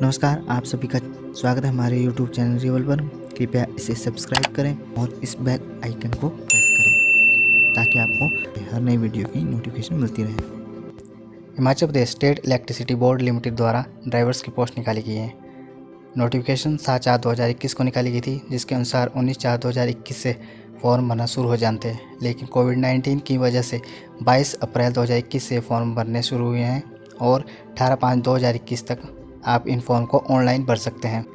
नमस्कार, आप सभी का स्वागत है हमारे YouTube चैनल रिवल पर। कृपया इसे सब्सक्राइब करें और इस बेल आइकन को प्रेस करें ताकि आपको हर नई वीडियो की नोटिफिकेशन मिलती रहे। Himachal Pradesh state electricity board limited द्वारा ड्राइवर्स की पोस्ट निकाली गई है। नोटिफिकेशन 7/4/2021 को निकाली गई थी, जिसके अनुसार 19/4/2021 से फॉर्म भरना शुरू हो जाते हैं, लेकिन कोविड-19 की वजह से 22 अप्रैल 2021 से फॉर्म भरने शुरू हुए हैं और 18/5/2021 तक आप इन फॉर्म को ऑनलाइन भर सकते हैं।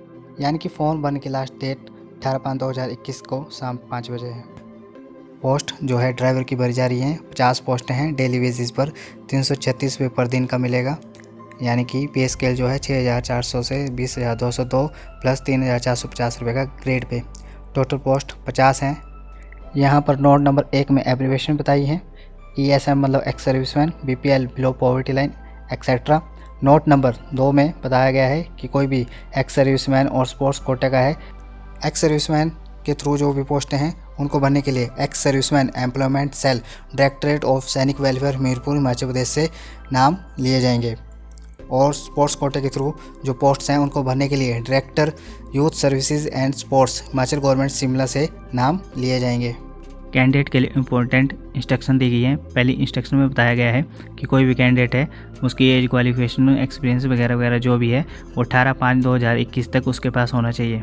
यानी कि फॉर्म भरने की लास्ट डेट 18/5/2021 को शाम 5 बजे है। पोस्ट जो है ड्राइवर की भरी जा रही है। 50 पोस्टें हैं। डेली बेसिस पर 336 रुपये पर दिन का मिलेगा। यानी कि पे स्केल जो है 6,400 से 20,202 प्लस 3,450 रुपये का ग्रेड पे। टोटल पोस्ट 50 हैं। यहाँ पर नोट नंबर 1 में एब्रीविएशन बताई है। ESM मतलब ex serviceman, BPL below poverty line etcetera. Note number 2 में बताया गया है कि कोई भी एक्स सर्विसमैन और स्पोर्ट्स कोटे का है। एक्स सर्विसमैन के थ्रू जो भी पोस्टें हैं उनको भरने के लिए ex serviceman employment cell, directorate of Sainik welfare, Hamirpur, Himachal Pradesh से नाम लिए जाएंगे। और स्पोर्ट्स कोटे के थ्रू जो पोस्ट्स हैं उनको भरने के लिए director youth services and sports, Himachal government Shimla से नाम लिए जाएंगे। कैंडिडेट के लिए इम्पोर्टेंट इंस्ट्रक्शन दी गई है। पहली इंस्ट्रक्शन में बताया गया है कि कोई भी कैंडिडेट है उसकी एज, क्वालिफिकेशन, एक्सपीरियंस वगैरह वगैरह जो भी है वो 18/5/2021 तक उसके पास होना चाहिए।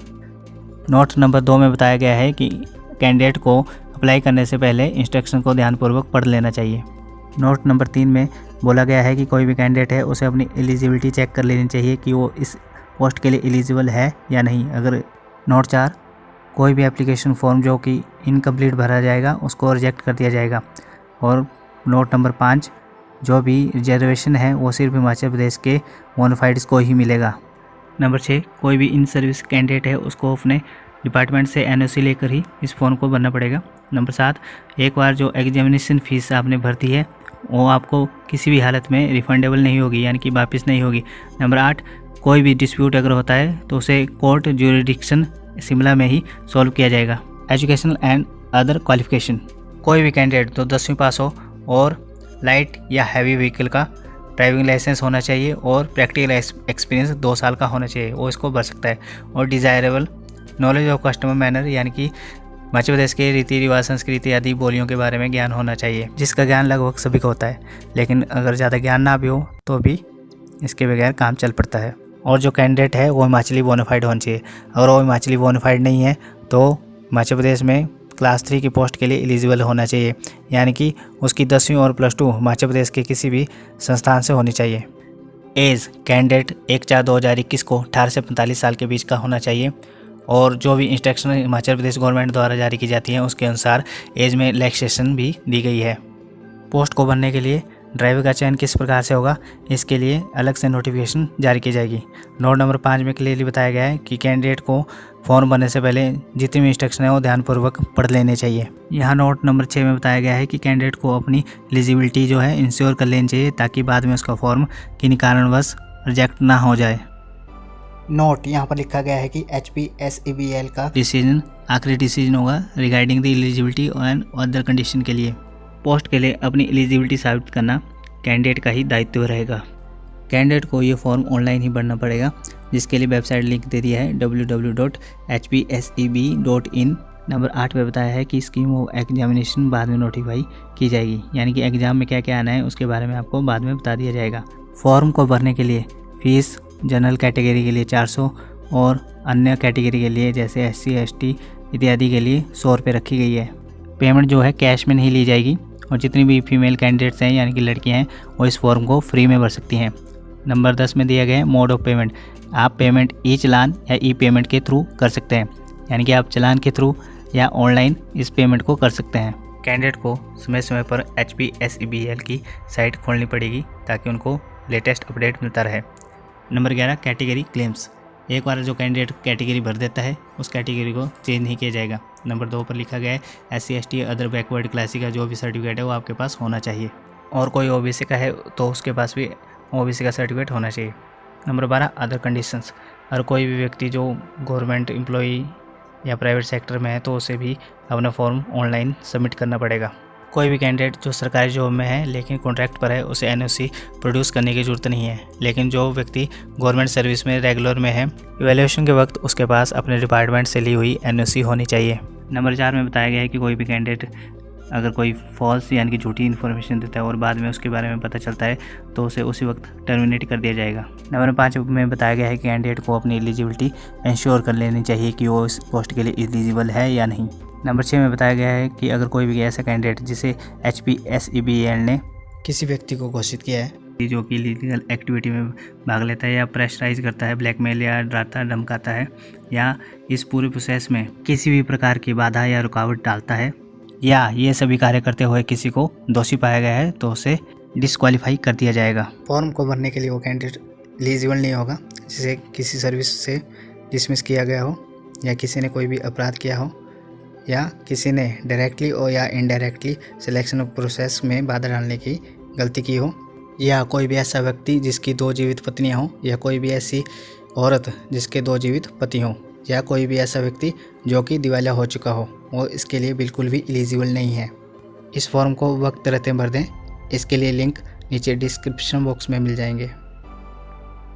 नोट नंबर 2 में बताया गया है कि कैंडिडेट को अप्लाई करने से पहले इंस्ट्रक्शन को ध्यानपूर्वक पढ़ लेना चाहिए। नोट नंबर 3 में बोला गया है कि कोई भी कैंडिडेट है उसे अपनी एलिजिबिलिटी चेक कर लेनी चाहिए कि वो इस पोस्ट के लिए एलिजिबल है या नहीं। अगर नोट 4 कोई भी एप्लीकेशन फॉर्म जो कि इनकम्प्लीट भरा जाएगा उसको रिजेक्ट कर दिया जाएगा। और नोट नंबर 5 जो भी रिजर्वेशन है वो सिर्फ हिमाचल प्रदेश के बोनाफाइड्स को ही मिलेगा। नंबर 6 कोई भी इन सर्विस कैंडिडेट है उसको अपने डिपार्टमेंट से NOC लेकर ही इस फॉर्म को भरना पड़ेगा। नंबर 7 एक बार जो एग्जामिनेशन फ़ीस आपने भरती है वो आपको किसी भी हालत में रिफंडेबल नहीं होगी, यानी कि वापस नहीं होगी। नंबर 8 कोई भी डिस्प्यूट अगर होता है तो उसे कोर्ट ज्यूरिडिक्शन शिमला में ही सॉल्व किया जाएगा। एजुकेशनल एंड अदर क्वालिफिकेशन कोई भी कैंडिडेट तो 10वीं पास हो और लाइट या हैवी व्हीकल का ड्राइविंग लाइसेंस होना चाहिए और प्रैक्टिकल एक्सपीरियंस 2 साल का होना चाहिए, वो इसको भर सकता है। और desirable knowledge of customer manner, यानी कि मध्य प्रदेश के रीति रिवाज, संस्कृति आदि बोलियों के बारे में ज्ञान होना चाहिए, जिसका ज्ञान लगभग सभी को होता है, लेकिन अगर ज़्यादा ज्ञान ना भी हो तो भी इसके बगैर काम चल पड़ता है। और जो कैंडिडेट है वो हिमाचली बोनाफाइड होना चाहिए। अगर वो हिमाचली बोनाफाइड नहीं है तो हिमाचल प्रदेश में क्लास 3 की पोस्ट के लिए एलिजिबल होना चाहिए, यानी कि उसकी 10वीं और +2 हिमाचल प्रदेश के किसी भी संस्थान से होनी चाहिए। एज कैंडिडेट 1/4/2021 को 18 से 45 साल के बीच का होना चाहिए। और जो भी इंस्ट्रक्शन हिमाचल प्रदेश गवर्नमेंट द्वारा जारी की जाती हैं उसके अनुसार एज में रिलैक्सेशन भी दी गई है। पोस्ट को भरने के लिए ड्राइवर का चयन किस प्रकार से होगा, इसके लिए अलग से नोटिफिकेशन जारी की जाएगी। नोट नंबर 5 में क्लियरली बताया गया है कि कैंडिडेट को फॉर्म भरने से पहले जितनी भी इंस्ट्रक्शन है वो ध्यानपूर्वक पढ़ लेने चाहिए। यहाँ नोट नंबर 6 में बताया गया है कि कैंडिडेट को अपनी एलिजिबिलिटी जो है इंश्योर कर लेनी चाहिए ताकि बाद में उसका फॉर्म किन्हीं कारणवश रिजेक्ट ना हो जाए। नोट यहाँ पर लिखा गया है कि HPSEBL का डिसीजन आखिरी डिसीजन होगा regarding the eligibility and other condition के लिए। पोस्ट के लिए अपनी एलिजिबिलिटी साबित करना कैंडिडेट का ही दायित्व रहेगा। कैंडिडेट को ये फॉर्म ऑनलाइन ही भरना पड़ेगा, जिसके लिए वेबसाइट लिंक दे दिया है www.hpseb.in। नंबर 8 पे बताया है कि स्कीम ऑफ एग्जामिनेशन बाद में नोटिफाई की जाएगी, यानी कि एग्ज़ाम में क्या क्या आना है उसके बारे में आपको बाद में बता दिया जाएगा। फॉर्म को भरने के लिए फ़ीस जनरल कैटेगरी के लिए 400 और अन्य कैटेगरी के लिए जैसे SC ST इत्यादि के लिए 100 रुपये रखी गई है। पेमेंट जो है कैश में नहीं ली जाएगी और जितनी भी फीमेल कैंडिडेट्स हैं यानी कि लड़कियां हैं वो इस फॉर्म को फ्री में भर सकती हैं। नंबर 10 में दिया गया है मोड ऑफ पेमेंट। आप पेमेंट ई चलान या ई पेमेंट के थ्रू कर सकते हैं, यानी कि आप चलान के थ्रू या ऑनलाइन इस पेमेंट को कर सकते हैं। कैंडिडेट को समय समय पर HPSEBL की साइट खोलनी पड़ेगी ताकि उनको लेटेस्ट अपडेट मिलता रहे। Number 11 category claims. एक बार जो कैंडिडेट कैटेगरी भर देता है उस कैटेगरी को चेंज नहीं किया जाएगा। नंबर 2 पर लिखा गया है SC ST other backward classy का जो भी सर्टिफिकेट है वो आपके पास होना चाहिए, और कोई OBC का है तो उसके पास भी OBC का सर्टिफिकेट होना चाहिए। Number 12 other conditions. अगर कोई भी व्यक्ति जो गवर्नमेंट एम्प्लॉई या प्राइवेट सेक्टर में है तो उसे भी अपना फॉर्म ऑनलाइन सबमिट करना पड़ेगा। कोई भी कैंडिडेट जो सरकारी जॉब में है लेकिन कॉन्ट्रैक्ट पर है उसे एनओसी प्रोड्यूस करने की ज़रूरत नहीं है, लेकिन जो व्यक्ति गवर्नमेंट सर्विस में रेगुलर में है, इवैल्यूएशन के वक्त उसके पास अपने डिपार्टमेंट से ली हुई एनओसी होनी चाहिए। नंबर 4 में बताया गया है कि कोई भी कैंडिडेट अगर कोई फॉल्स यानी कि झूठी इन्फॉर्मेशन देता है और बाद में उसके बारे में पता चलता है तो उसे उसी वक्त टर्मिनेट कर दिया जाएगा। नंबर 5 में बताया गया है कि कैंडिडेट को अपनी एलिजिबिलिटी इंश्योर कर लेनी चाहिए कि वो इस पोस्ट के लिए एलिजिबल है या नहीं। नंबर 6 में बताया गया है कि अगर कोई भी ऐसा कैंडिडेट जिसे HPSEBL ने किसी व्यक्ति को घोषित किया है जो कि लीगल एक्टिविटी में भाग लेता है या प्रेशराइज करता है, ब्लैकमेल या डराता धमकाता है या इस पूरे प्रोसेस में किसी भी प्रकार की बाधा या रुकावट डालता है या ये सभी कार्य करते हुए किसी को दोषी पाया गया है तो उसे डिस्क्वालीफाई कर दिया जाएगा। फॉर्म को भरने के लिए वो कैंडिडेट एलिजिबल नहीं होगा जिसे किसी सर्विस से डिसमिस किया गया हो या किसी ने कोई भी अपराध किया हो या किसी ने डायरेक्टली और या इनडायरेक्टली सिलेक्शन प्रोसेस में बाधा डालने की गलती की हो या कोई भी ऐसा व्यक्ति जिसकी 2 जीवित पत्नियां हों या कोई भी ऐसी औरत जिसके 2 जीवित पति हों या कोई भी ऐसा व्यक्ति जो कि दिवालिया हो चुका हो, वो इसके लिए बिल्कुल भी एलिजिबल नहीं है। इस फॉर्म को वक्त रहते भर दें। इसके लिए लिंक नीचे डिस्क्रिप्शन बॉक्स में मिल जाएंगे।